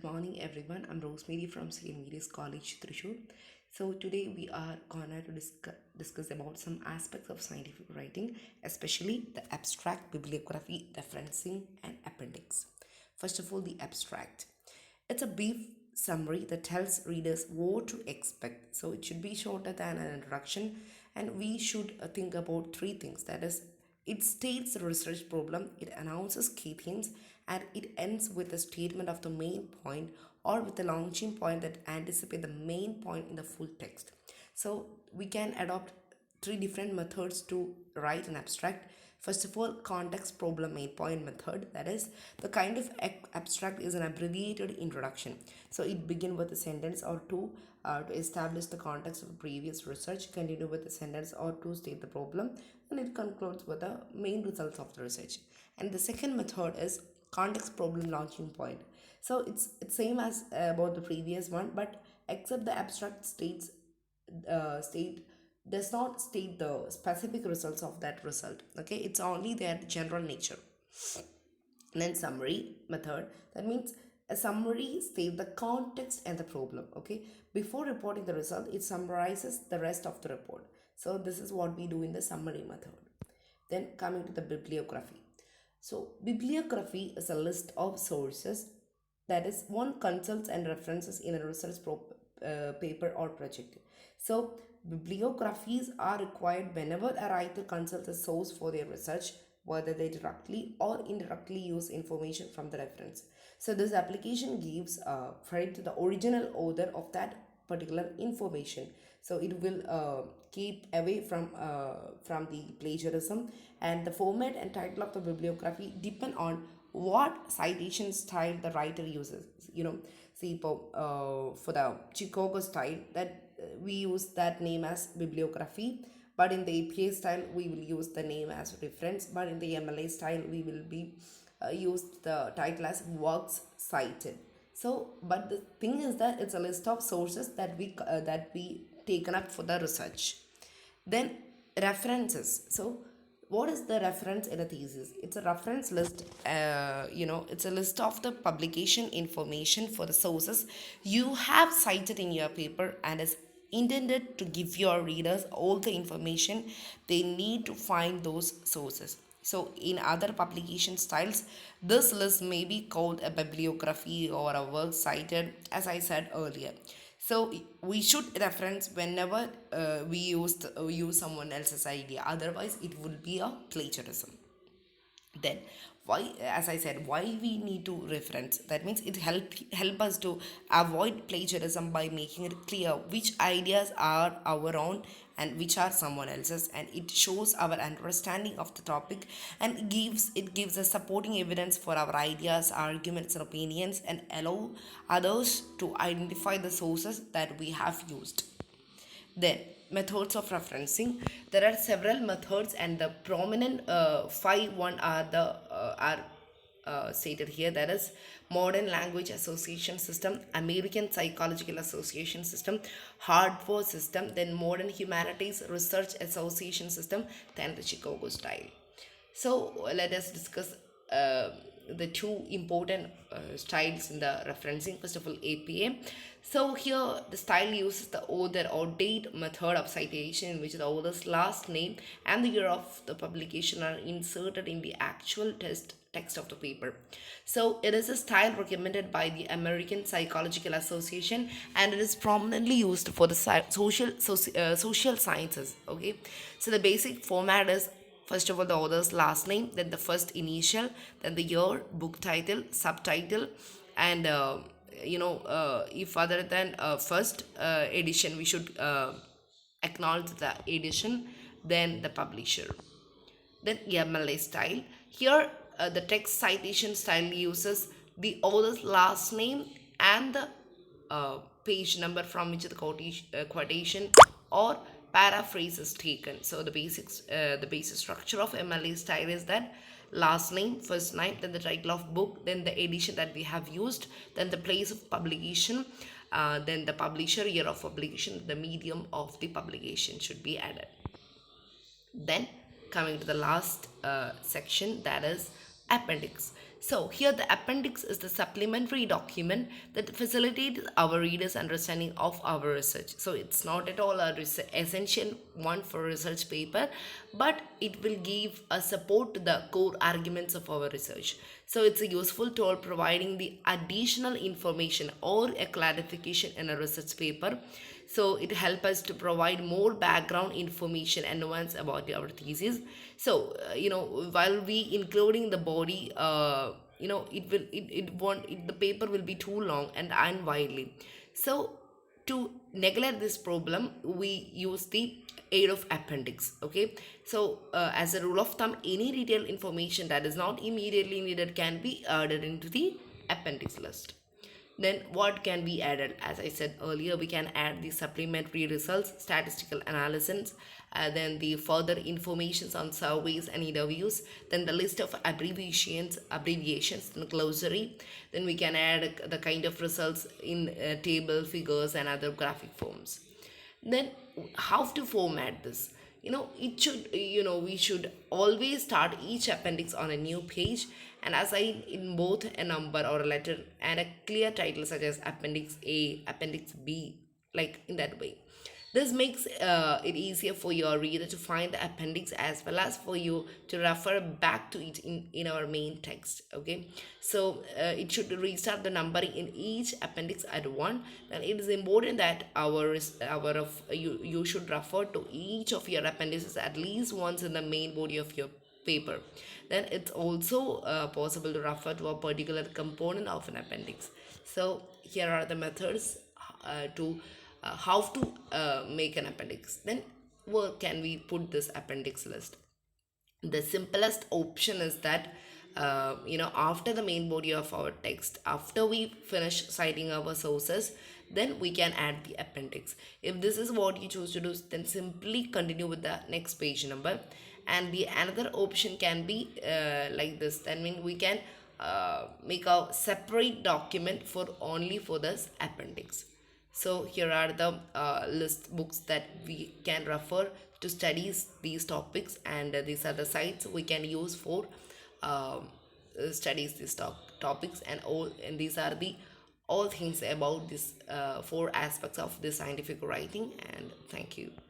Good morning, everyone. I'm Rosemary from St. Mary's College, Thrissur. So today we are gonna to discuss about some aspects of scientific writing, especially the abstract, bibliography, referencing, and appendix. First of all, the abstract. It's a brief summary that tells readers what to expect. So it should be shorter than an introduction, and we should think about three things. That is, it states the research problem, it announces key themes, and it ends with a statement of the main point or with a launching point that anticipates the main point in the full text. So we can adopt three different methods to write an abstract. First of all, context problem main point method. That is, the kind of abstract is an abbreviated introduction. So it begins with a sentence or two to establish the context of previous research, continue with a sentence or two, state the problem, and it concludes with the main results of the research. And the second method is context problem launching point. So it's same as about the previous one, but except the abstract state does not state the specific results of that result. Okay, it's only their general nature. And then summary method, that means a summary states the context and the problem. Okay, before reporting the result, it summarizes the rest of the report. So this is what we do in the summary method. Then coming to the bibliography. So bibliography is a list of sources that is one consults and references in a research paper or project. So bibliographies are required whenever a writer consults a source for their research, whether they directly or indirectly use information from the reference. So this application gives credit to the original author of that particular information. So it will keep away from the plagiarism, and the format and title of the bibliography depend on what citation style the writer uses. See, for the Chicago style, that we use that name as bibliography, but in the APA style we will use the name as reference, but in the MLA style we will be use the title as works cited. So but the thing is that it's a list of sources that we taken up for the research. Then references. So what is the reference in a thesis? It's a reference list. It's a list of the publication information for the sources you have cited in your paper, and is intended to give your readers all the information they need to find those sources. So in other publication styles, this list may be called a bibliography or a work cited, as I said earlier. So we should reference whenever we use someone else's idea. Otherwise, it will be a plagiarism. Then why, as I said, why we need to reference, that means it help us to avoid plagiarism by making it clear which ideas are our own and which are someone else's, and it shows our understanding of the topic, and it gives us supporting evidence for our ideas, arguments, and opinions, and allow others to identify the sources that we have used. Then, methods of referencing. There are several methods, and the prominent five one are stated here. That is Modern Language Association System, American Psychological Association System, Harvard System, then Modern Humanities Research Association System, then the Chicago style. So let us discuss the two important styles in the referencing. First of all, APA. So here the style uses the author or date method of citation, in which the author's last name and the year of the publication are inserted in the actual text of the paper. So it is a style recommended by the American Psychological Association, and it is prominently used for the social sciences. Okay, so the basic format is, first of all, the author's last name, then the first initial, then the year, book title, subtitle, and if other than first edition, we should acknowledge the edition, then the publisher. Then MLA style. Here, the text citation style uses the author's last name and the page number from which the quotation or paraphrase is taken. So the basic structure of MLA style is that last name, first name, then the title of book, then the edition that we have used, then the place of publication, then the publisher, year of publication, the medium of the publication should be added. Then coming to the last section, that is appendix. So here the appendix is the supplementary document that facilitates our readers' understanding of our research. So it's not at all a essential one for research paper, but it will give a support to the core arguments of our research. So it's a useful tool providing the additional information or a clarification in a research paper. So it helps us to provide more background information and nuance about our thesis. So while we including the body, it won't the paper will be too long and unwidely. So to neglect this problem, we use the aid of appendix. Okay, so as a rule of thumb, any detailed information that is not immediately needed can be added into the appendix list. Then what can be added? As I said earlier, we can add the supplementary results, statistical analysis, then the further informations on surveys and interviews, then the list of abbreviations, then glossary. Then we can add the kind of results in table, figures, and other graphic forms. Then how to format this? We should always start each appendix on a new page and assign in both a number or a letter and a clear title such as appendix A, appendix B, like in that way. This makes it easier for your reader to find the appendix as well as for you to refer back to it in our main text. Okay, so it should restart the numbering in each appendix at one. And it is important that you should refer to each of your appendices at least once in the main body of your paper. Then it's also possible to refer to a particular component of an appendix. So here are the methods to how to make an appendix. Then where can we put this appendix list? The simplest option is that after the main body of our text, after we finish citing our sources, then we can add the appendix. If this is what you choose to do, then simply continue with the next page number. And the another option can be like this. Then we can make a separate document for only for this appendix. So here are the list books that we can refer to studies these topics, and these are the sites we can use for studies these topics, and these are the all things about this four aspects of the scientific writing. And thank you.